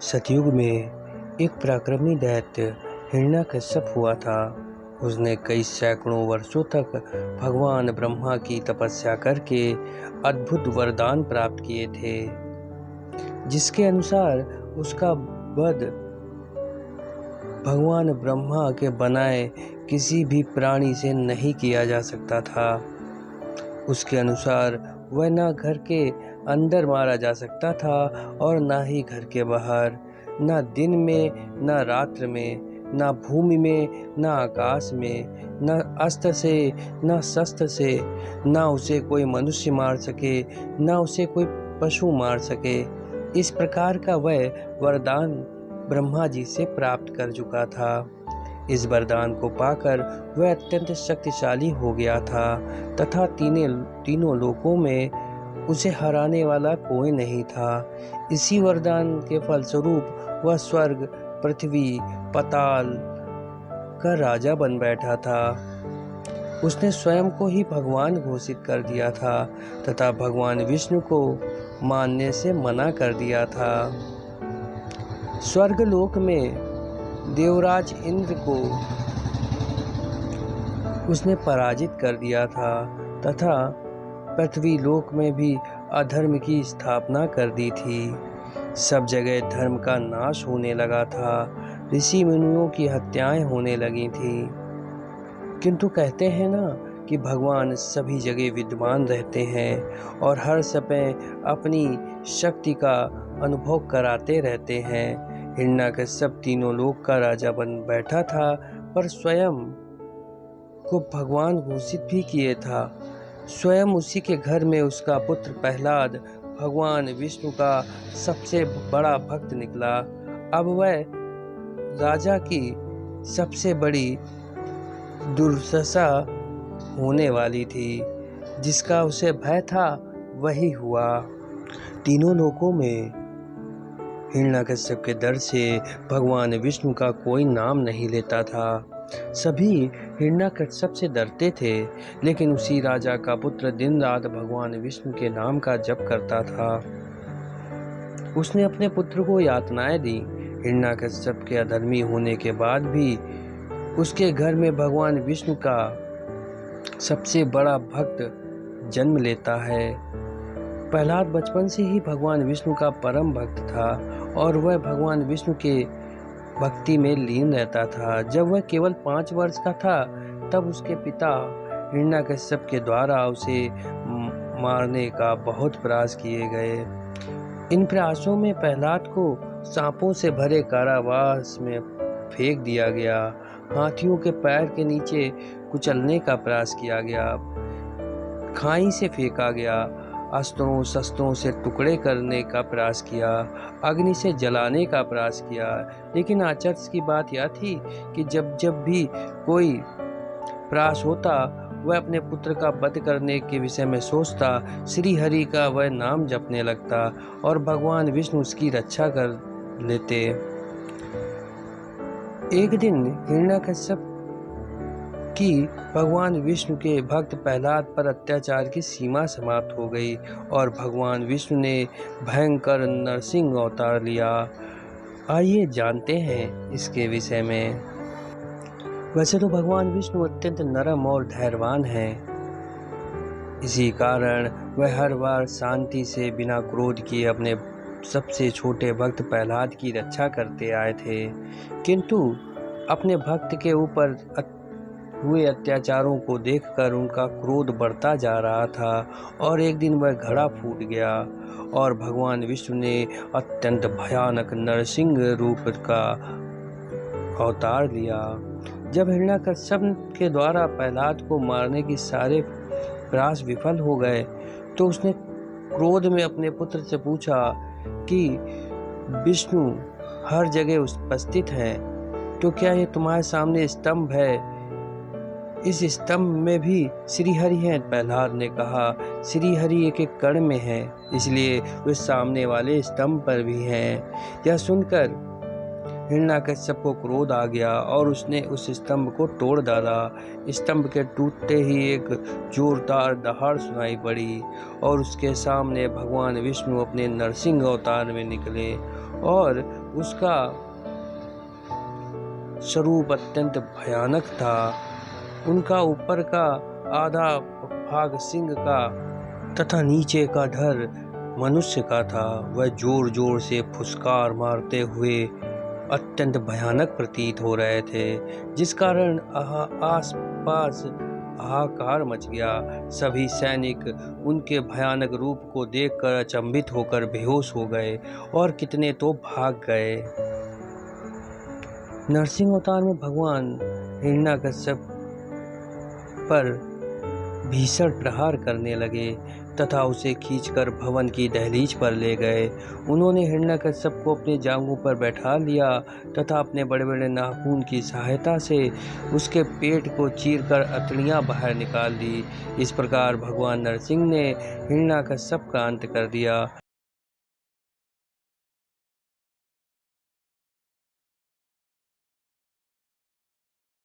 सतयुग में एक पराक्रमी दैत्य हिरण्यकश्यप हुआ था। उसने कई सैकड़ों वर्षों तक भगवान ब्रह्मा की तपस्या करके अद्भुत वरदान प्राप्त किए थे, जिसके अनुसार उसका वध भगवान ब्रह्मा के बनाए किसी भी प्राणी से नहीं किया जा सकता था। उसके अनुसार वह न घर के अंदर मारा जा सकता था और न ही घर के बाहर, न दिन में न रात्र में, न भूमि में न आकाश में, न अस्त्र से न शस्त्र से, न उसे कोई मनुष्य मार सके न उसे कोई पशु मार सके। इस प्रकार का वह वरदान ब्रह्मा जी से प्राप्त कर चुका था। इस वरदान को पाकर वह अत्यंत शक्तिशाली हो गया था तथा तीनों लोकों में उसे हराने वाला कोई नहीं था। इसी वरदान के फलस्वरूप वह स्वर्ग, पृथ्वी, पाताल का राजा बन बैठा था। उसने स्वयं को ही भगवान घोषित कर दिया था तथा भगवान विष्णु को मानने से मना कर दिया था। स्वर्गलोक में देवराज इंद्र को उसने पराजित कर दिया था तथा पृथ्वी लोक में भी अधर्म की स्थापना कर दी थी। सब जगह धर्म का नाश होने लगा था। ऋषि मुनियों की हत्याएं होने लगी थी। किंतु कहते हैं ना कि भगवान सभी जगह विद्यमान रहते हैं और हर समय अपनी शक्ति का अनुभव कराते रहते हैं। हिरण्यकश्यप तीनों लोक का राजा बन बैठा था, पर स्वयं को भगवान घोषित भी किए था। स्वयं उसी के घर में उसका पुत्र प्रहलाद भगवान विष्णु का सबसे बड़ा भक्त निकला। अब वह राजा की सबसे बड़ी दुर्दशा होने वाली थी। जिसका उसे भय था वही हुआ। तीनों लोकों में हिरण्यकश्यप के डर से भगवान विष्णु का कोई नाम नहीं लेता था। सभी हिरण्यकश्यप से डरते थे, लेकिन उसी राजा का पुत्र दिन रात भगवान विष्णु के नाम का जप करता था। उसने अपने पुत्र को यातनाएं दी। हिरण्यकश्यप के अधर्मी होने के बाद भी उसके घर में भगवान विष्णु का सबसे बड़ा भक्त जन्म लेता है। प्रहलाद बचपन से ही भगवान विष्णु का परम भक्त था और वह भगवान विष्णु के भक्ति में लीन रहता था। जब वह केवल 5 वर्ष का था, तब उसके पिता हिरण्यकश्यप के द्वारा उसे मारने का बहुत प्रयास किए गए। इन प्रयासों में प्रहलाद को सांपों से भरे कारावास में फेंक दिया गया। हाथियों के पैर के नीचे कुचलने का प्रयास किया गया। खाई से फेंका गया। अस्त्रों शस्त्रों से टुकड़े करने का प्रयास किया। अग्नि से जलाने का प्रयास किया। लेकिन आश्चर्य की बात यह थी कि जब भी कोई प्रयास होता, वह अपने पुत्र का वध करने के विषय में सोचता, श्री हरि का वह नाम जपने लगता और भगवान विष्णु उसकी रक्षा कर लेते। एक दिन हिरण्यकश्यप की भगवान विष्णु के भक्त प्रहलाद पर अत्याचार की सीमा समाप्त हो गई और भगवान विष्णु ने भयंकर नरसिंह अवतार लिया। आइए जानते हैं इसके विषय में। वैसे तो भगवान विष्णु अत्यंत नरम और धैर्यवान हैं। इसी कारण वह हर बार शांति से बिना क्रोध किए अपने सबसे छोटे भक्त प्रहलाद की रक्षा करते आए थे। किंतु अपने भक्त के ऊपर हुए अत्याचारों को देखकर उनका क्रोध बढ़ता जा रहा था और एक दिन वह घड़ा फूट गया और भगवान विष्णु ने अत्यंत भयानक नरसिंह रूप का अवतार लिया। जब हिरण्यकश्यप के द्वारा प्रहलाद को मारने की सारे प्रयास विफल हो गए, तो उसने क्रोध में अपने पुत्र से पूछा कि विष्णु हर जगह उपस्थित हैं, तो क्या ये तुम्हारे सामने स्तंभ है? इस स्तंभ में भी श्री हरि हैं। प्रहलाद ने कहा, श्री हरि एक एक कण में है, इसलिए वे सामने वाले स्तंभ पर भी हैं। यह सुनकर हिरण्यकश्यप को क्रोध आ गया और उसने उस स्तंभ को तोड़ डाला। स्तंभ के टूटते ही एक जोरदार दहाड़ सुनाई पड़ी और उसके सामने भगवान विष्णु अपने नरसिंह अवतार में निकले और उसका स्वरूप अत्यंत भयानक था। उनका ऊपर का आधा भाग सिंह का तथा नीचे का धड़ मनुष्य का था। वह जोर जोर से फुसकार मारते हुए अत्यंत भयानक प्रतीत हो रहे थे, जिस कारण आसपास हाहाकार मच गया। सभी सैनिक उनके भयानक रूप को देखकर अचंभित होकर बेहोश हो गए और कितने तो भाग गए। नरसिंह अवतार में भगवान हिरण्यकश्यप पर भीषण प्रहार करने लगे तथा उसे खींचकर भवन की दहलीज पर ले गए। उन्होंने हिरण्यकश्यप को अपनी जांघों पर बैठा लिया तथा अपने बड़े बड़े नाखून की सहायता से उसके पेट को चीरकर अतड़ियाँ बाहर निकाल दी। इस प्रकार भगवान नरसिंह ने हिरण्यकश्यप का अंत कर दिया।